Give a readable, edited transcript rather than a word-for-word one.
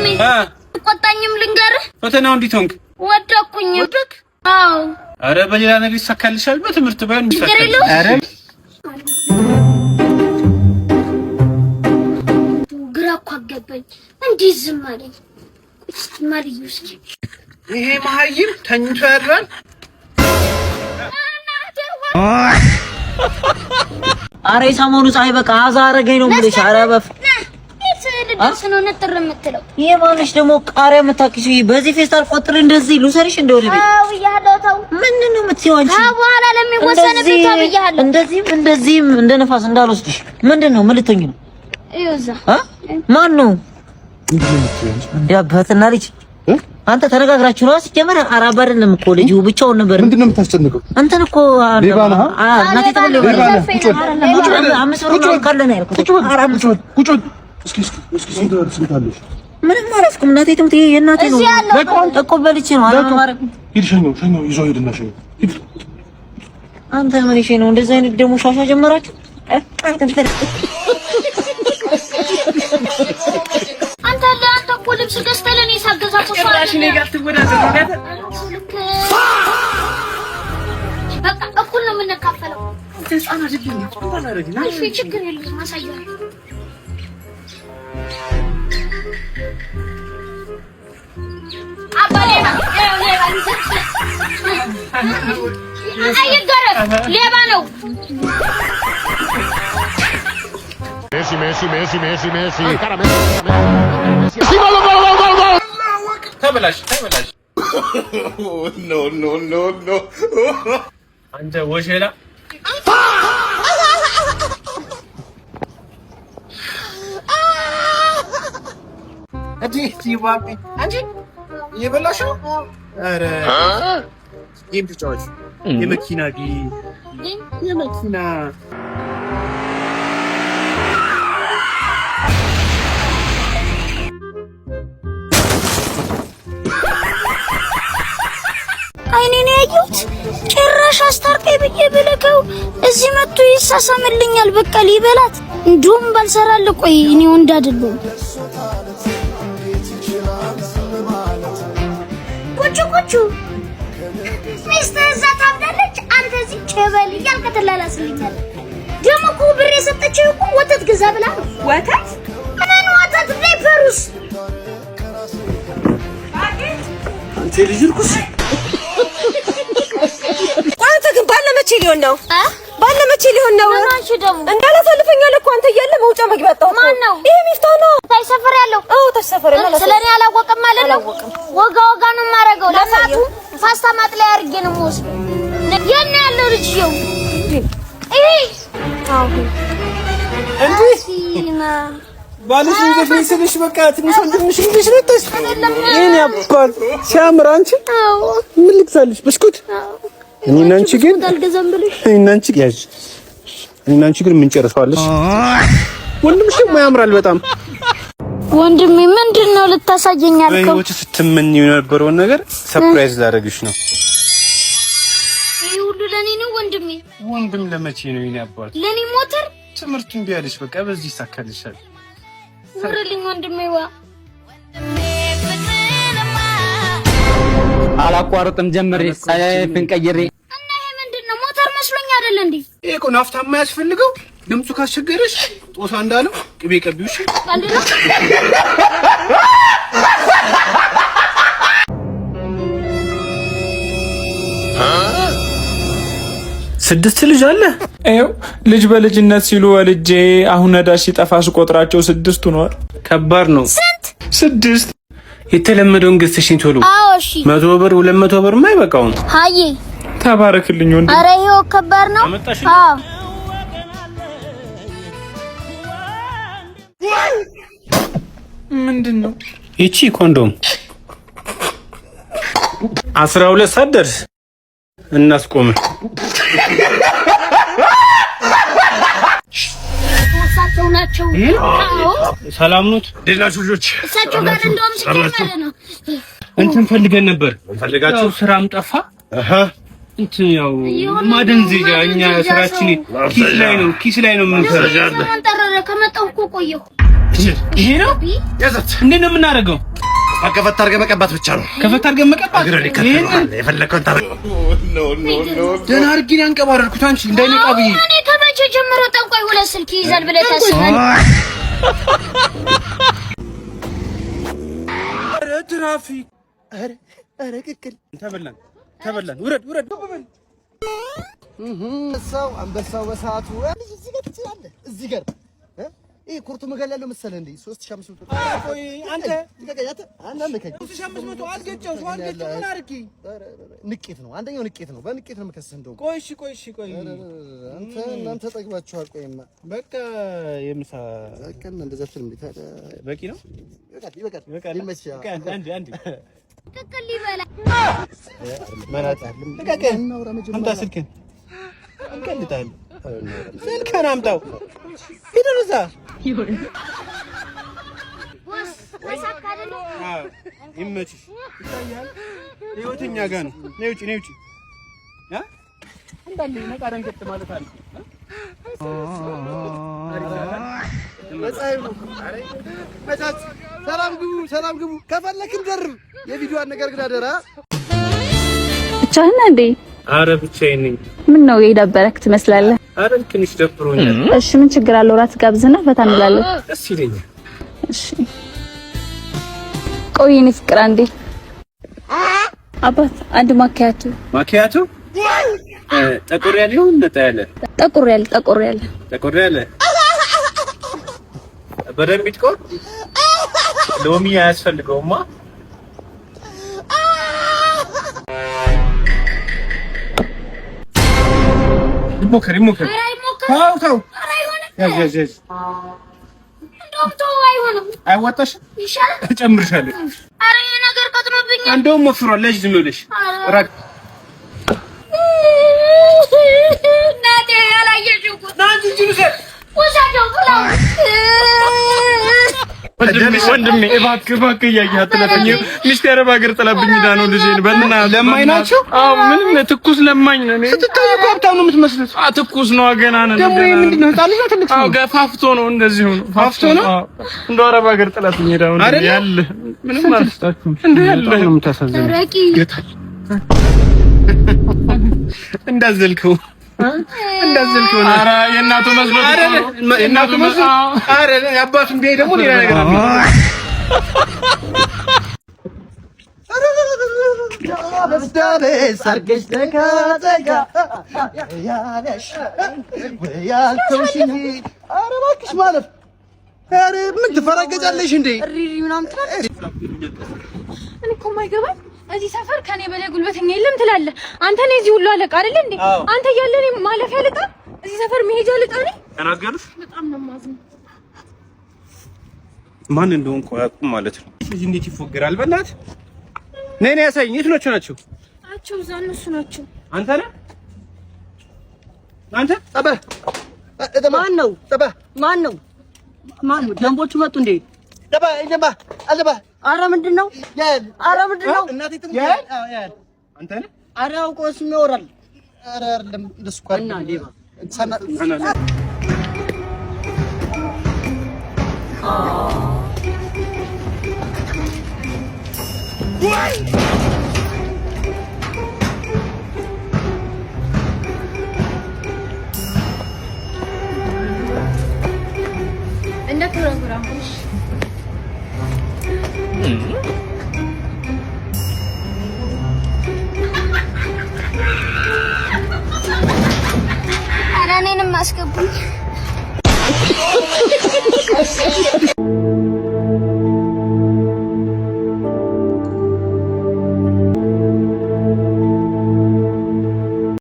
ወንድሜ ቆጣኝም ልንገርህ ፈተናው እንዴት ሆንክ? ወደኩኝ። አዎ አረ በሌላ ነገር ይሳካልሻል። በትምህርት ባይሆን ይሳካል። አረ ግራ እኮ አገባኝ። እንዴት ዝም አለኝ? ማሪዩስ ይሄ መሀይም ተኝቶ ያድራል። አረ ሰሞኑ ፀሐይ በቃ አዛረገኝ ነው የምልሽ። አረ በፍ ደስ ነው ነጥር የምትለው የማንሽ ደግሞ ቃሪያ የምታክሺ በዚህ ፌስታል ቆጥር እንደዚህ ልውሰድሽ እንደወደ ቤት አው ያለው ተው ምንድን ነው የምትይው አንቺ? በኋላ ለሚወሰንበት ታብያለሁ። እንደዚህም እንደ ነፋስ እንዳልወስድሽ ምንድን ነው ምን ልትሆኚ ነው? ይውዛ ማን ነው እንዲያባትና ልጅ አንተ ተነጋግራችሁ ነው ሲጀመር አራባ አይደለም እኮ ልጁ ብቻውን ነበር። ምንድነው የምታስጨንቀው? አንተን እኮ ሌባና እናቴ ተበለ ምንም አላስኩም። እናቴ ትምት የእናቴ ነው ተቆበልች ነው አላማረክ ሂድ ሸኘው ይዞ ሂድና ሸኘው ሂድ። አንተ ምን እሺ ነው እንደዚህ አይነት ደሞ ሻሻ ጀመራችሁ? አንተ እኮ ልብስ ገዝተህ ለኔ ሳገዛችሁ ጭራሽ እኔ ጋር ትወዳደር በቃ እኩል ነው የምንካፈለው። ተጻና አይደለም ባላረግና እሺ ችግር የለም አሳያለሁ። አባሌባ ሌባ ነው። Messi. Cara, Messi. ተበላሽ No. አንተ ወሸላ ሲባቢ አንቺ እየበላሽው? ኧረ ጌም ተጫዋች የመኪና አይኔን ያዩት ጭራሽ አስታርቀኝ ብዬ ብለከው እዚህ መጥቶ ይሳሳምልኛል። በቃ ሊበላት እንዱም ባልሰራል። ቆይ እኔ ወንድ አይደለም። ቁጭ ሚስትህ እዛ ታብዳለች፣ አንተ እዚህ ቸበል እያልክ ትላላስልኛል። ደግሞ እኮ ብር የሰጠችው እኮ ወተት ግዛ ብላ ነው። ወተት ምን ወተት ሌፐሩስ አንተ ልጅ ልኩስ አንተ ግን ባለመቼ ሊሆን ነው? ባለመቼ ሊሆን ነው? አንቺ ደግሞ እንዳላሳልፈኛል እኮ አንተ እያለ መውጫ መግቢያ አጣው። ማን ነው? ይሄ ሚፍታህ ነው። ታይ ሰፈር ያለው? አዎ ተሰፈረ ነው። ስለኔ አላወቅም ማለት ነው። ወጋ ነው የማደርገው። ለሳቱ ፓስታ ማጥለያ አድርጌ ነው የምወስደው። የኔ ያለው ልጅ ይው እይ አዎ እንዴ ባልሽ እንደፈሰለሽ በቃ ትንሽ ወንድምሽ ልጅ ነጥስ የኔ አባት ሲያምር አንቺ ምን ልግዛልሽ? ብስኩት እኔና አንቺ ግን እኔና አንቺ ግን ምን ጨርሰዋለሽ? ወንድምሽ ደግሞ ያምራል በጣም። ወንድሜ ምንድነው ልታሳየኝ አልከው? በህይወት ስትመኚው የነበረውን ነገር ሰርፕራይዝ ላደርግሽ ነው። ይሄ ሁሉ ለኔ ነው ወንድሜ? ወንድም ለመቼ ነው የኔ አባት? ለኔ ሞተር ትምህርቱን ቢያለሽ በቃ በዚህ ይሳካልሻል። ወረልኝ ወንድሜዋ አላቋርጥም ጀምሬ ሳይፍን ቀይሬ እና ይሄ ምንድነው? ሞተር መስሎኝ አይደል እንዴ? ይሄ እኮ ናፍታ የማያስፈልገው ድምፁ ካስቸገረሽ ጦሳ እንዳለው ቅቤ ቀቢውሽ ስድስት ልጅ አለ። ይኸው ልጅ በልጅነት ሲሉ ወልጄ አሁን ነዳጅ ሲጠፋ ስቆጥራቸው ስድስት ሆነዋል። ከባድ ነው። ስድስት የተለመደውን ገዝተሽኝ ቶሎ። አዎ እሺ 100 ብር 200 ብር የማይበቃውን። ሃዬ ተባረክልኝ ወንድም። ኧረ ይኸው ከባድ ነው። አዎ ምንድነው? ይቺ ኮንዶም 12 ሰዓት ደርስ እናስቆም። እሳቸው ናቸው። ሰላም ኑት? ደህናችሁ ልጆች? እሳቸው ጋር እንደውም ሲከፈለ ነው። እንትን ፈልገን ነበር። ፈልጋችሁ ስራም ጠፋ። እንትን ያው ማደንዘዣ እኛ ስራችን ኪስ ላይ ነው የምንሰራው። ማን ጠረረ? ከመጣሁ እኮ ቆየሁ። ይሄ ነው ያዛት። እንዴት ነው የምናደርገው? ከፈት አድርገህ መቀባት ብቻ ነው። ከፈት አድርገህ መቀባት። ይሄን የፈለከውን ታረግ። ደህና አድርጌ ነው ያንቀባረርኩት። አንቺ እንዳይነቃ ብዬ እኔ ከመቼ ጀምሮ ጠንቋይ ሁለት ስልክ ይይዛል ብለህ ታስባለህ? ኧረ ትራፊክ! ኧረ ቅቅል! ተበላን። ውረድ። አንበሳው በሰዓቱ እዚህ ጋር ትችላለህ። እዚህ ጋር ይሄ ኩርቱ መገለለው መሰለህ እንዴ? 3500 ቆይ አንተ አንተ 3500 አልገጨው ምን አድርጊ? ንቄት ነው። አንደኛው ንቄት ነው። በንቄት ነው የምከስህ እንደው። ቆይ እናንተ ጠግባችኋል። ቆይማ በቃ የምሳ በቃ እንደዛ ፍልም በቂ ነው። ይበቃል። ይመችህ። አንድ ቅቅል ይበላ መናጣልም አምጣ ስልክህን። እንቀልጣለን። ስልክህን አምጣው። ሂድ እዛ ይመችሽ። ይታያል። ህይወተኛ ጋር ነው። ነይ ውጪ እንዳለ ነቃ ደንገጥ ማለት አለ። ሰላም ግቡ። ከፈለክ እንደርብ የቪዲዮዋን ነገር ግን አደራ። ብቻህን እንዴ? አረ ብቻዬን ነኝ። ምን ነው የደበረክ ትመስላለህ? አረ ትንሽ ደብሮኛል። እሺ ምን ችግር አለው? እራት ጋብዝና ፈታ እንላለን። ደስ ይለኛል። እሺ ቆይ እኔ ፍቅር አንዴ አባት አንድ ማኪያቶ ጠቆር ያለ ነው ነጣ ያለ? ጠቆር ያለ በደንብ ይጥቆር። ሎሚ አያስፈልገውማ። ይሞክር። ተው ያዝ አይዋጣሽም። እጨምርሻለሁ። ኧረ ይሄ ነገር ቀጥኖብኛል። እንደውም ወፍሯል። ለጅ ዝም ብለሽ ራቅ። እናቴ ያላየሽው እኮ ናንቺ ጅሉሰ ወሳቸው ብላው ወንድሜ እባክህ እያየህ አትለፈኝ። ሚስቴ አረብ ሀገር ጥላብኝ ዳ ነው ልጄን። በእናትህ ለማኝ ናቸው። አዎ ምንም ትኩስ ለማኝ ነው። ስትታይ እኮ ሀብታም ነው የምትመስሉት። ትኩስ ነው ገና ነን። ደግሞ ምንድን ነው ህፃን ልጅ ነው ትልቅ ነው? አዎ ገፋፍቶ ነው እንደዚህ ነው። ፋፍቶ ነው እንደው አረብ ሀገር ጥላብኝ ዳ ነው ያለ ምንም አልስታችሁም። እንደው ያለ ነው የምታሳዝነው። ረቂ እንዳዘልከው ኧረ የእናቱ መስሎት ኧረ የአባቱን ቢያይ ደግሞ ሌላ ነገር አለ። ሰርገሽ ተካተጋ ያለሽ ያልተውሽኝ ኧረ እባክሽ ማለፍ ኧረ ምን ትፈረገጫለሽ እንዴ? ሪሪ ምናምን ትላለች። እኔ እኮ የማይገባኝ እዚህ ሰፈር ከኔ በላይ ጉልበተኛ የለም ትላለህ አንተ። ነህ እዚህ ሁሉ አለቃ አይደል እንዴ? አንተ እያለ እኔ ማለፊያ ልጣ፣ እዚህ ሰፈር መሄጃ ልጣ ነኝ። ተናገርሽ። በጣም ነው የማዝነው። ማን እንደሆንኩ አያውቁም ማለት ነው። እዚህ እንዴት ይፎገራል? በእናትህ ነይ ያሳይኝ። የት ናቸው? እዛ እነሱ ናቸው። አንተ ነህ? አንተ ማን ነው? ማን ነው? ደንቦቹ መጡ እንዴ? ኧረ ምንድን ነው? አንተ ነህ? ኧረ አውቆስ የሚያወራል። ኧረ አይደለም እንደሱ እኮ እና ሌባ እንደ ፕሮግራምሽ ኧረ እኔንም አስገቡኝ።